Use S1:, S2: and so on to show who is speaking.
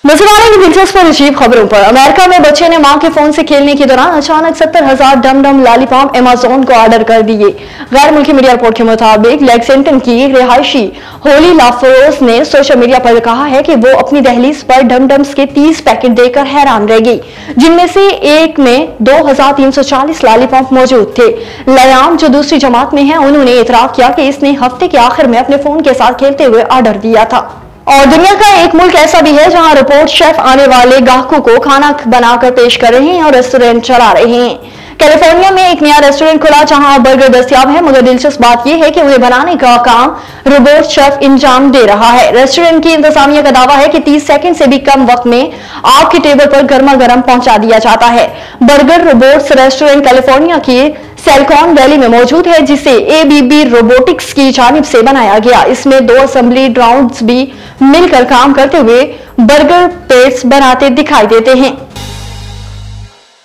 S1: नजर की दिलचस्प और अजीब खबरों पर। अमेरिका में बच्चे ने मां के फोन से खेलने के दौरान अचानक 70,000 डम डम लॉलीपॉप अमेज़न को ऑर्डर कर दिए। गैर मुल्की मीडिया रिपोर्ट के मुताबिक लेक्सेंगटन की रिहायशी होली लाफरोज ने सोशल मीडिया पर कहा है कि वो अपनी दहलीज पर डम डम्स के 30 पैकेट देकर हैरान रह गई, जिनमें से एक में 2,340 लॉलीपॉप मौजूद थे। लयाम, जो दूसरी जमात में है, उन्होंने इतराफ किया कि इसने हफ्ते के आखिर में अपने फोन के साथ खेलते हुए ऑर्डर दिया था। और दुनिया का एक मुल्क ऐसा भी है जहां रिपोर्ट शेफ आने वाले ग्राहकों को खाना बनाकर पेश कर रहे हैं और रेस्टोरेंट चला रहे हैं। कैलिफोर्निया में एक नया रेस्टोरेंट खुला जहां बर्गर दस्तयाब है, मगर दिलचस्प बात यह है कि उन्हें बनाने का काम रोबोट शेफ इंजाम दे रहा है। रेस्टोरेंट की इंतजामिया का दावा है कि 30 सेकंड से भी कम वक्त में आपके टेबल पर गर्मा गर्म पहुंचा दिया जाता है। बर्गर रोबोट्स रेस्टोरेंट कैलिफोर्निया की सिलिकॉन वैली में मौजूद है, जिसे एबीबी रोबोटिक्स की जानिब से बनाया गया। इसमें 2 असेंबली ड्राउन्स भी मिलकर काम करते हुए बर्गर पेट्स बनाते दिखाई देते हैं।